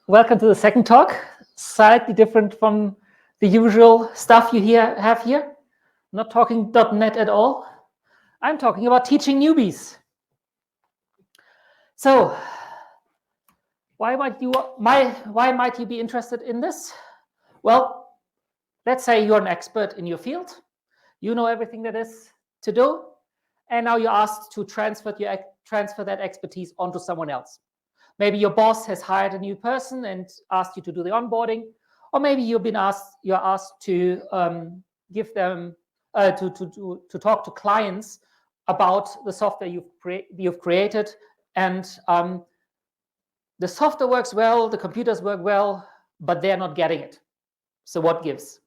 Welcome to the second talk, slightly different from the usual stuff you have here. I'm not talking .NET at all. I'm talking about teaching newbies. So, why might you be interested in this? Well, let's say you're an expert in your field. You know everything that is to do, and now you're asked to transfer that expertise onto someone else. Maybe your boss has hired a new person and asked you to do the onboarding, or maybe you're asked to give them to talk to clients about the software you've created, and the software works well, the computers work well, but they're not getting it. So what gives?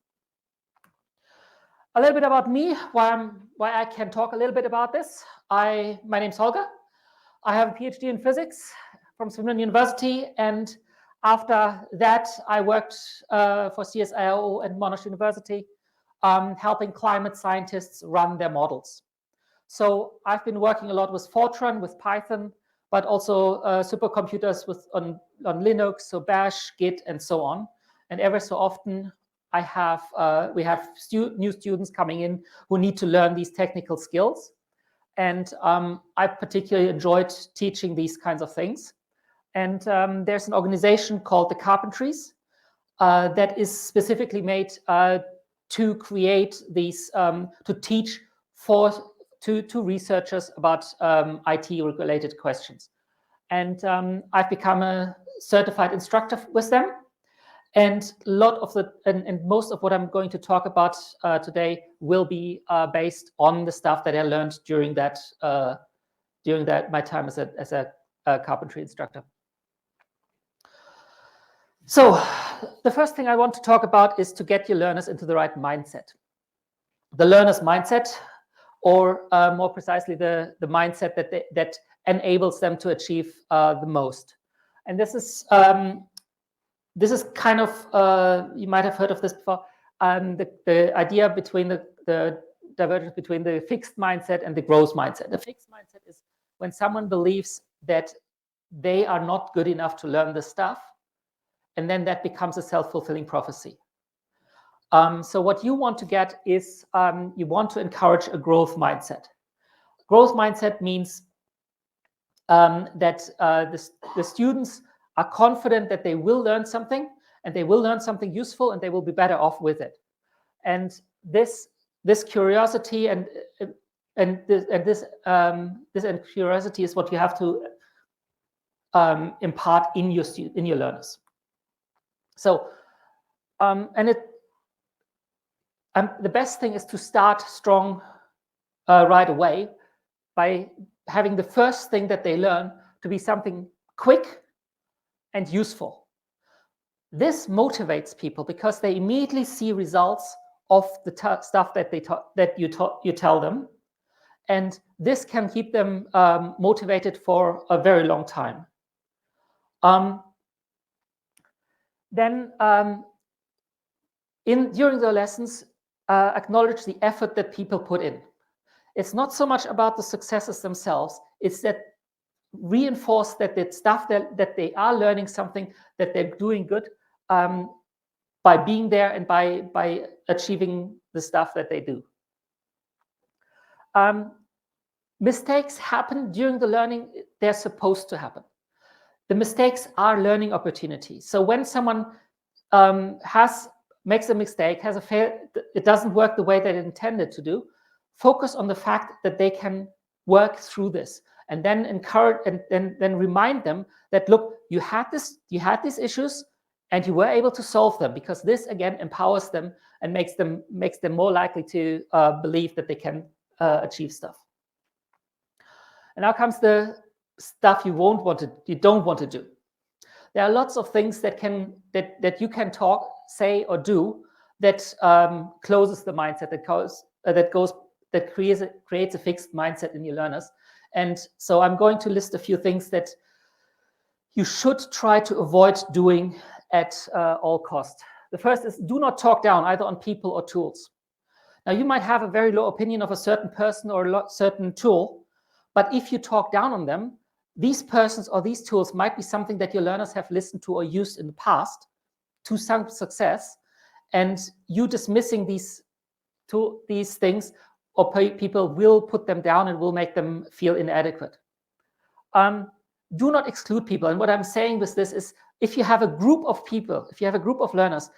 A little bit about me, why I can talk a little bit about this. My name's Holger. I have a PhD in physics from Swindon University, and after that I worked for CSIRO and Monash University, helping climate scientists run their models. So I've been working a lot with Fortran, with Python, but also supercomputers on Linux, so Bash, Git, and so on. And every so often we have new students coming in who need to learn these technical skills. And I particularly enjoyed teaching these kinds of things. And there's an organization called the Carpentries that is specifically made to create these, to teach to researchers about IT-related questions. And I've become a certified instructor with them. And most of what I'm going to talk about today will be based on the stuff that I learned during my time as a carpentry instructor. So the first thing I want to talk about is to get your learners into the right mindset. The learner's mindset, or more precisely, the mindset that enables them to achieve the most. And this is kind of, you might have heard of this before, the idea between the divergence between the fixed mindset and the growth mindset. The fixed mindset is when someone believes that they are not good enough to learn the stuff, and then that becomes a self-fulfilling prophecy. So what you want to get is you want to encourage a growth mindset. Growth mindset means that the students are confident that they will learn something, and they will learn something useful, and they will be better off with it. And this curiosity and this curiosity is what you have to impart in your learners. So, the best thing is to start strong right away by having the first thing that they learn to be something quick and useful. This motivates people because they immediately see results of the stuff that you tell them, and this can keep them motivated for a very long time. During the lessons, acknowledge the effort that people put in. It's not so much about the successes themselves, it's that reinforce that the stuff that they are learning something, that they're doing good by being there and by achieving the stuff that they do. Mistakes happen during the learning. They're supposed to happen. The mistakes are learning opportunities. So when someone makes a mistake, it doesn't work the way that it intended to do, focus on the fact that they can work through this, and then encourage and then remind them that, look, you had these issues and you were able to solve them, because this again empowers them and makes them more likely to believe that they can achieve stuff. And now comes the stuff you don't want to do. There are lots of things that you can say or do that closes the mindset, that creates a fixed mindset in your learners. And so I'm going to list a few things that you should try to avoid doing at all costs. The first is, do not talk down either on people or tools. Now, you might have a very low opinion of a certain person or a certain tool, but if you talk down on them, these persons or these tools might be something that your learners have listened to or used in the past to some success, and you dismissing these things, or people will put them down and will make them feel inadequate. Do not exclude people. And what I'm saying with this is, if you have a group of people, if you have a group of learners,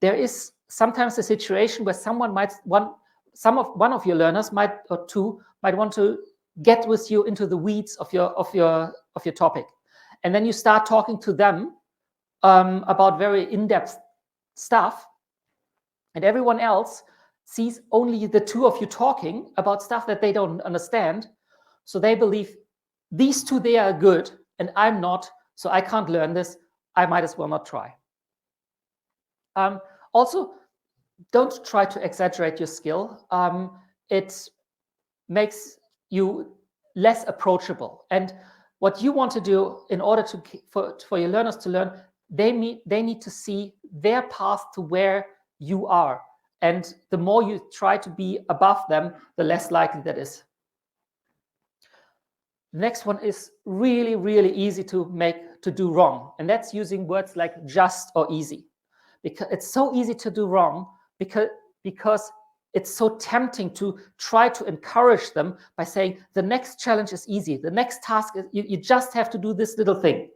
there is sometimes a situation where one of your learners might, or two, might want to get with you into the weeds of your topic, and then you start talking to them about very in-depth stuff, and everyone else sees only the two of you talking about stuff that they don't understand, so they believe these two, they are good and I'm not, so I can't learn this, I might as well not try. Also, don't try to exaggerate your skill. It makes you less approachable. And what you want to do in order for your learners to learn, they need to see their path to where you are. And the more you try to be above them, the less likely that is. The next one is really, really easy to do wrong. And that's using words like just or easy. Because it's so easy to do wrong because it's so tempting to try to encourage them by saying the next challenge is easy. The next task is you just have to do this little thing.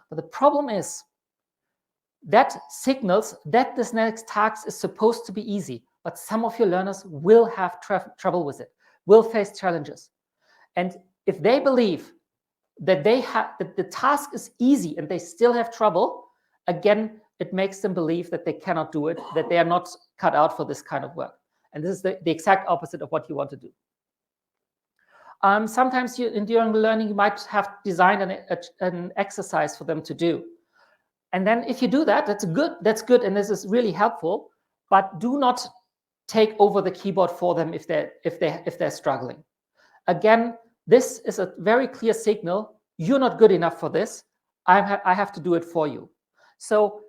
But the problem is that signals that this next task is supposed to be easy, but some of your learners will have trouble with it, will face challenges. And if they believe that that the task is easy and they still have trouble, again, it makes them believe that they cannot do it, that they are not cut out for this kind of work. And this is the exact opposite of what you want to do. Sometimes during the learning, you might have designed an exercise for them to do. And then if you do that, that's good, and this is really helpful, but do not take over the keyboard for them if they're struggling. Again, this is a very clear signal. You're not good enough for this. I have to do it for you. So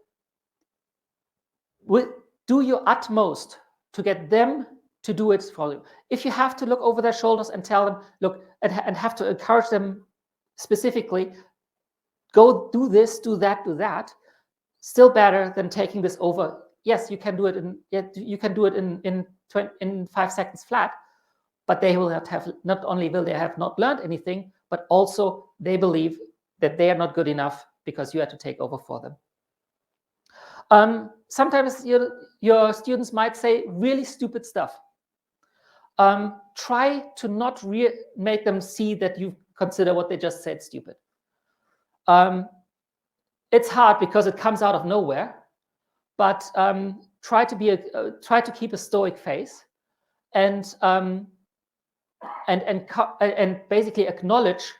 do your utmost to get them to do it for you. If you have to look over their shoulders and tell them, look, and have to encourage them specifically, go do this, do that, still better than taking this over. Yes, you can do it in 5 seconds flat, but they will not only will they have not learned anything, but also they believe that they are not good enough because you had to take over for them. Sometimes your students might say really stupid stuff. Try to not make them see that you consider what they just said stupid. It's hard because it comes out of nowhere, but try to keep a stoic face and basically acknowledge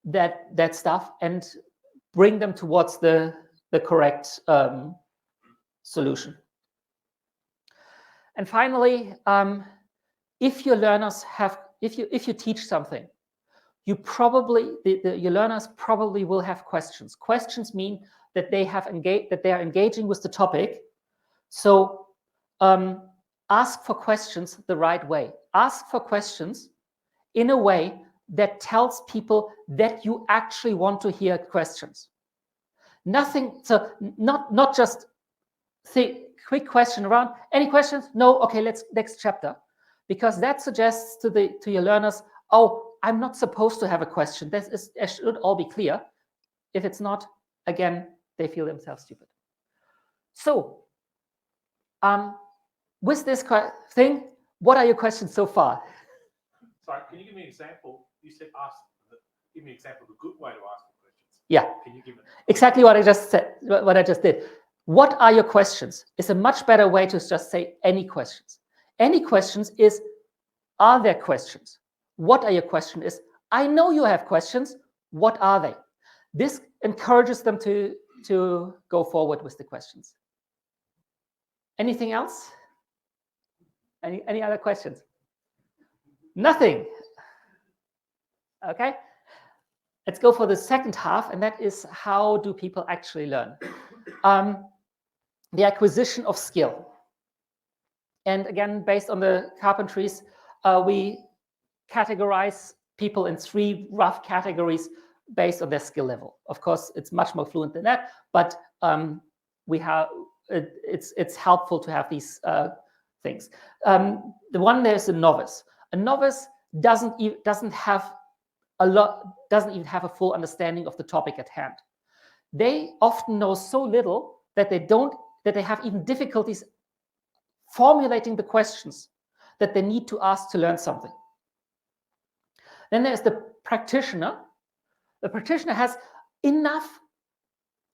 that stuff and bring them towards the correct solution. And finally, if your learners if you teach something, your learners probably will have questions. Questions mean that they are engaging with the topic. So ask for questions the right way. Ask for questions in a way that tells people that you actually want to hear questions. So not just quick question around, any questions? No, okay, let's next chapter. Because that suggests to your learners, oh, I'm not supposed to have a question. It should all be clear. If it's not, again, they feel themselves stupid. So, with this thing, what are your questions so far? Sorry, can you give me an example? You said give me an example of a good way to ask for questions. Yeah. Can you give it? Exactly what I just said, what I just did. What are your questions? It's a much better way to just say any questions. Any questions is, are there questions? What are your questions is, I know you have questions. What are they? This encourages them to go forward with the questions. Anything else? Any other questions? Nothing. Okay. Let's go for the second half, and that is, how do people actually learn? The acquisition of skill. And again, based on the carpentries, we categorize people in 3 rough categories based on their skill level. Of course, it's much more fluent than that, but it's helpful to have these things. The one, there's a novice. A novice doesn't even have a full understanding of the topic at hand. They often know so little that they have even difficulties formulating the questions that they need to ask to learn something. Then there's the practitioner. The practitioner has enough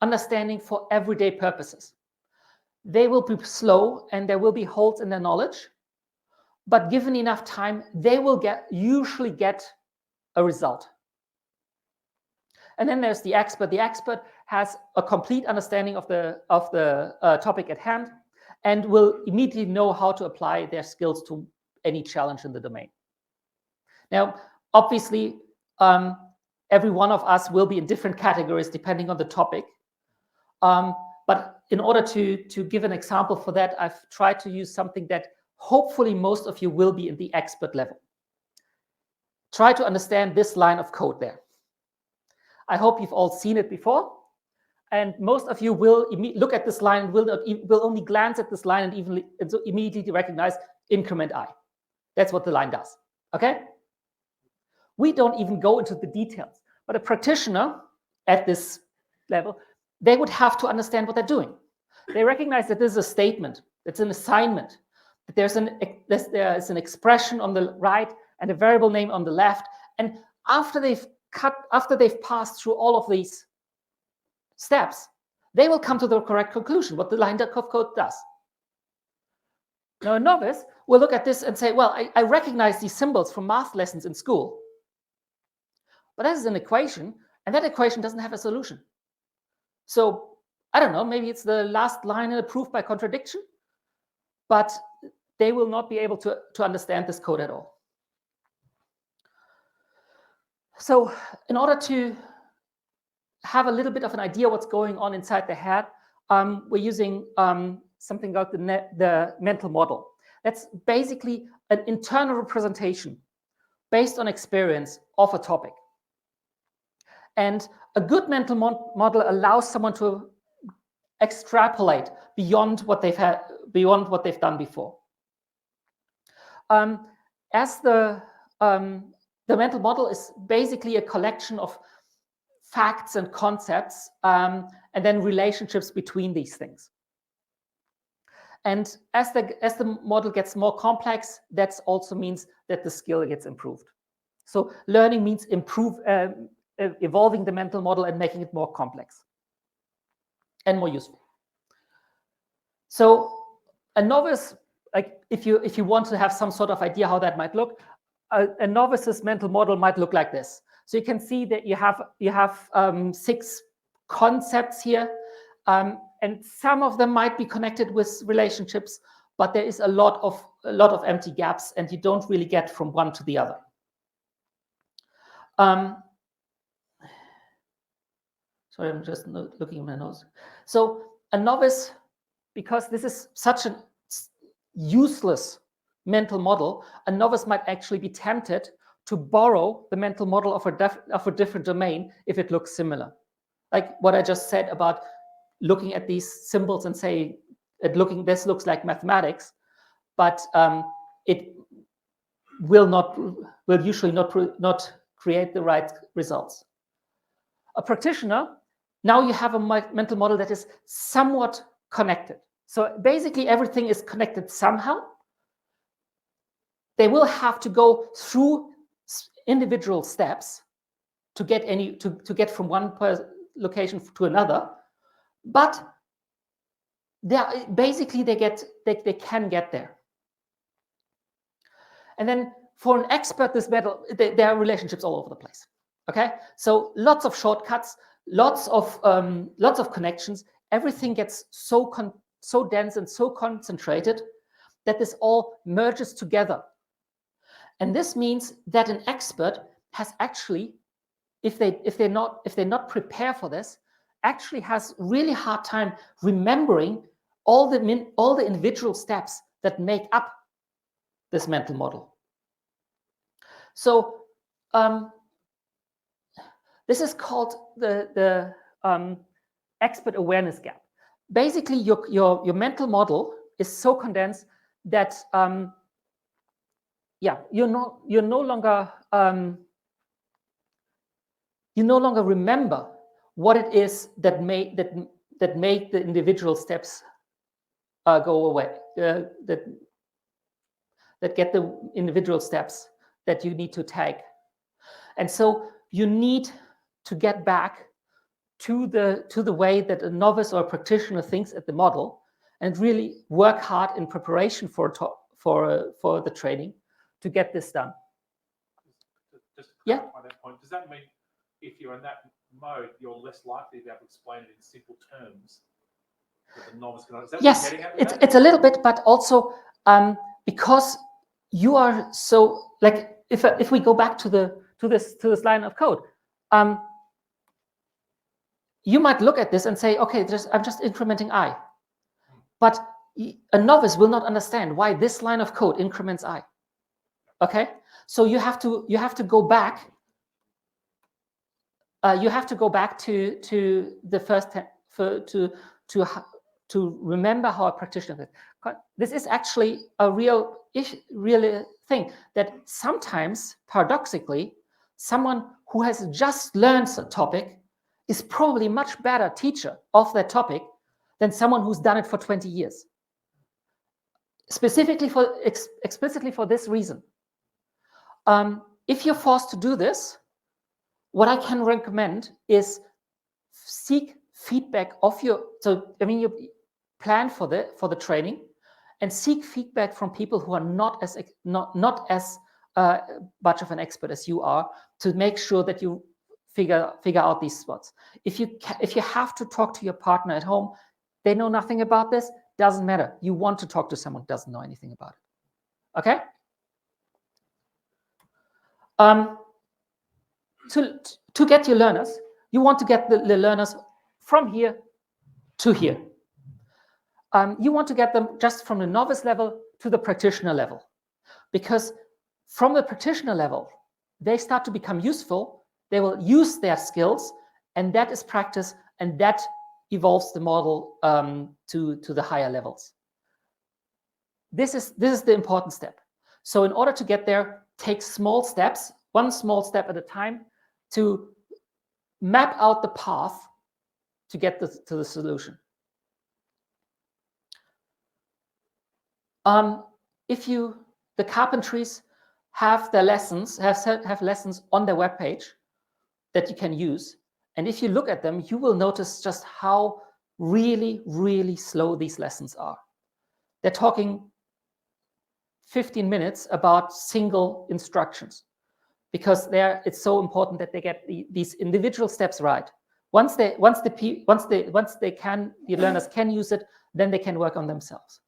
understanding for everyday purposes. They will be slow and there will be holes in their knowledge, but given enough time, they will usually get a result. And then there's the expert. The expert has a complete understanding of the topic at hand and will immediately know how to apply their skills to any challenge in the domain. Now, obviously, every one of us will be in different categories depending on the topic. But in order to give an example for that, I've tried to use something that hopefully most of you will be in the expert level. Try to understand this line of code there. I hope you've all seen it before. And most of you will look at this line and will only glance at this line and immediately recognize increment I. That's what the line does. Okay? We don't even go into the details. But a practitioner at this level, they would have to understand what they're doing. They recognize that this is a statement, it's an assignment, that there is an expression on the right and a variable name on the left. And after they've passed through all of these steps, they will come to the correct conclusion, what the line of code does. Now, a novice will look at this and say, well, I recognize these symbols from math lessons in school. But that is an equation, and that equation doesn't have a solution. So, I don't know, maybe it's the last line in a proof by contradiction, but they will not be able to understand this code at all. So, in order to have a little bit of an idea what's going on inside the head, we're using something called the mental model. That's basically an internal representation based on experience of a topic. And a good mental model allows someone to extrapolate beyond what they've done before. As the mental model is basically a collection of facts and concepts, and then relationships between these things. And as the model gets more complex, that also means that the skill gets improved. So learning means evolving the mental model and making it more complex and more useful. So a novice, like if you want to have some sort of idea how that might look, a novice's mental model might look like this. So you can see that you have 6 concepts here, and some of them might be connected with relationships, but there is a lot of empty gaps, and you don't really get from one to the other. Sorry, I'm just looking at my notes. So a novice, because this is such a useless mental model, a novice might actually be tempted to borrow the mental model of a different domain if it looks similar. Like what I just said about looking at these symbols and say, this looks like mathematics, but it will usually not create the right results. A practitioner, now you have a mental model that is somewhat connected. So basically everything is connected somehow. They will have to go through individual steps to get from one location to another, but they can get there. And then for an expert, there are relationships all over the place. Okay, so lots of shortcuts, lots of connections. Everything gets so dense and so concentrated that this all merges together. And this means that an expert has actually, if they're not prepared for this, actually has really hard time remembering all the individual steps that make up this mental model. So this is called the expert awareness gap. Basically, your mental model is so condensed that you no longer remember what it is that made the individual steps go away, that get the individual steps that you need to take. And so you need to get back to the way that a novice or a practitioner thinks at the model, and really work hard in preparation for the training to get this done. Just to clarify that point, does that mean if you're in that mode, you're less likely to be able to explain it in simple terms that the novice can understand? Yes, it's a little bit, but also because you are so, like, if we go back to this line of code, you might look at this and say, okay, I'm just incrementing I. But a novice will not understand why this line of code increments I. Okay, so you have to go back. You have to go back to the first to remember how a practitioner is. This is actually a real thing, that sometimes, paradoxically, someone who has just learned a topic is probably much better teacher of that topic than someone who's done it for 20 years. Explicitly for this reason. If you're forced to do this, what I can recommend is seek feedback of you plan for the training, and seek feedback from people who are not as much of an expert as you are, to make sure that you figure out these spots. If you have to talk to your partner at home, they know nothing about this, doesn't matter. You want to talk to someone who doesn't know anything about it. Okay? To get your learners, you want to get the learners from here to here. You want to get them just from the novice level to the practitioner level, because from the practitioner level, they start to become useful. They will use their skills, and that is practice, and that evolves the model to the higher levels. This is the important step. So in order to get there, take small steps, one small step at a time, to map out the path to get to the solution. If the carpentries have their lessons, have lessons on their webpage that you can use, and if you look at them, you will notice just how really, really slow these lessons are. They're talking 15 minutes about single instructions, because it's so important that they get these individual steps right. Once the learners can use it, then they can work on themselves.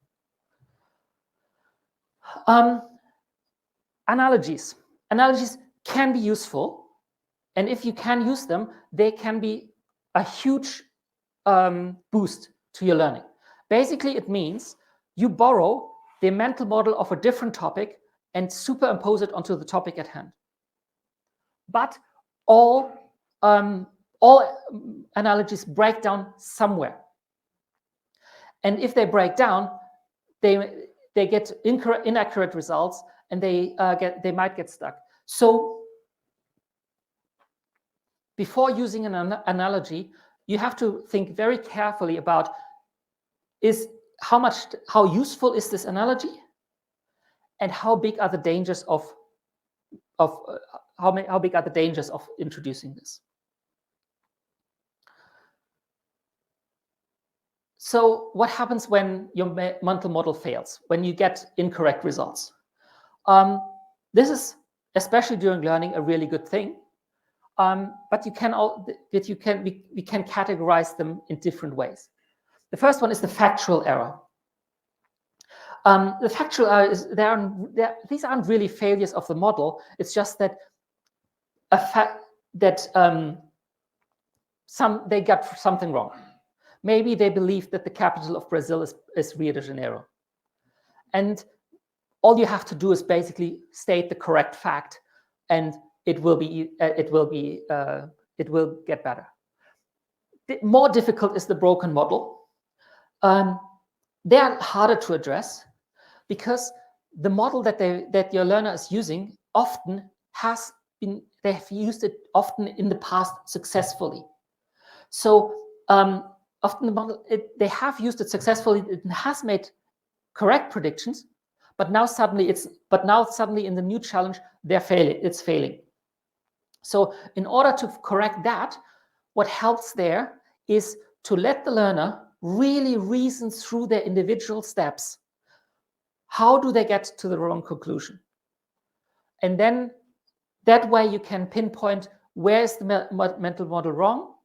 Analogies can be useful, and if you can use them, they can be a huge boost to your learning. Basically, it means you borrow the mental model of a different topic and superimpose it onto the topic at hand. But all analogies break down somewhere, and if they break down, they get inaccurate results, and they might get stuck. So before using an analogy, you have to think very carefully about how useful is this analogy, and how big are the dangers of introducing this. So what happens when your mental model fails, when you get incorrect results? This is, especially during learning, a really good thing. But we can categorize them in different ways. The first one is the factual error. The factual error is these aren't really failures of the model. It's just that they got something wrong. Maybe they believe that the capital of Brazil is Rio de Janeiro, and all you have to do is basically state the correct fact. And it will get better. More difficult is the broken model. They are harder to address because the model that your learner is using often they have used it often in the past successfully. So often the model, they have used it successfully. It has made correct predictions, but now suddenly in the new challenge it's failing. So in order to correct that, what helps there is to let the learner really reason through their individual steps. How do they get to the wrong conclusion? And then that way you can pinpoint where is the mental model wrong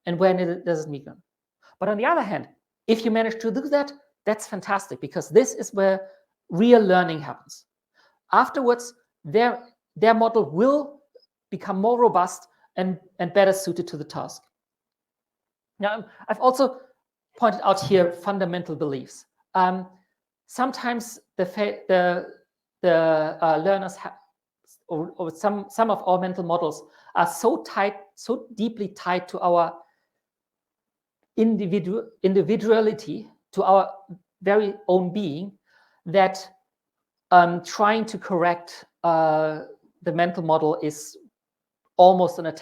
and when it doesn't meet them. But on the other hand, if you manage to do that, that's fantastic, because this is where real learning happens. Afterwards, their model will become more robust and better suited to the task. Now, I've also pointed out here fundamental beliefs. Sometimes the learners have, or some of our mental models are so deeply tied to our individuality, to our very own being, that trying to correct the mental model is almost a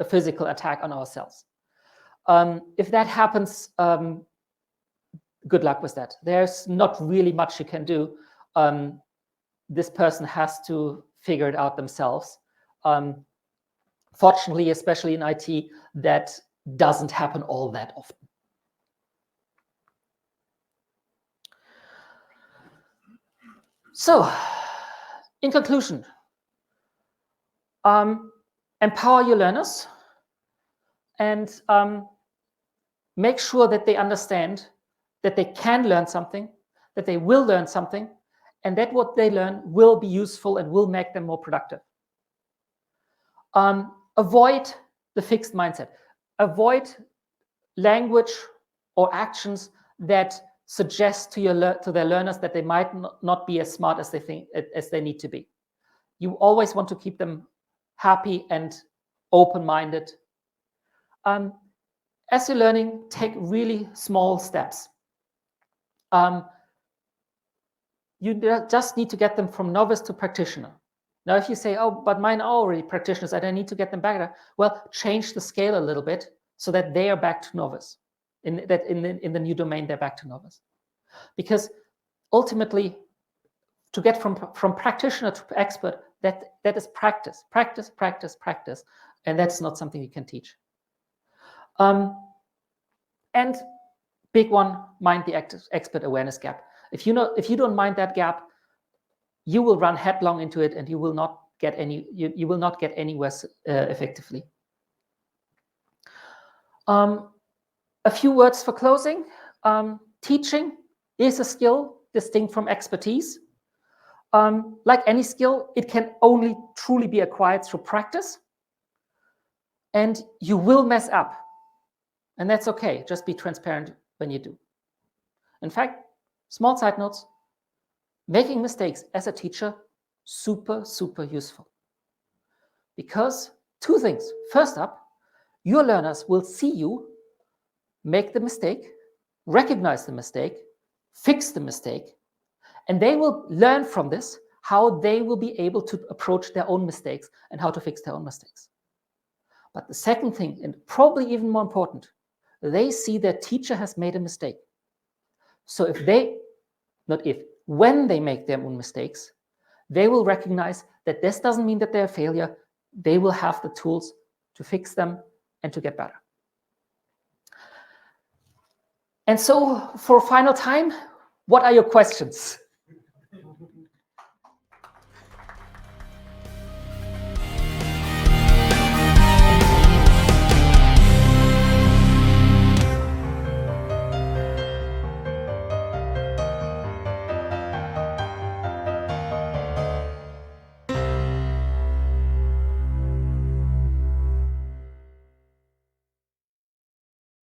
physical attack on ourselves. If that happens, good luck with that. There's not really much you can do. This person has to figure it out themselves. Fortunately, especially in IT, that doesn't happen all that often. So, in conclusion, empower your learners and make sure that they understand that they can learn something, that they will learn something, and that what they learn will be useful and will make them more productive. Avoid the fixed mindset. Avoid language or actions that suggest to their learners that they might not be as smart as they need to be. You always want to keep them happy and open-minded. As you're learning, take really small steps. You just need to get them from novice to practitioner. Now, if you say, oh, but mine are already practitioners, I don't need to get them back there. Well, change the scale a little bit so that they are back to novice. In the new domain, they're back to novice. Because ultimately, to get from practitioner to expert, that is practice. And that's not something you can teach. And big one, mind the expert awareness gap. If you don't mind that gap, you will run headlong into it, and you will not get anywhere effectively. A few words for closing. Teaching is a skill distinct from expertise. Like any skill, it can only truly be acquired through practice. And you will mess up. And that's okay. Just be transparent when you do. In fact, small side notes, making mistakes as a teacher, super, super useful. Because two things. First up, your learners will see you make the mistake, recognize the mistake, fix the mistake, and they will learn from this how they will be able to approach their own mistakes and how to fix their own mistakes. But the second thing, and probably even more important, they see their teacher has made a mistake. So when they make their own mistakes, they will recognize that this doesn't mean that they're a failure. They will have the tools to fix them and to get better. And so, for final time, what are your questions?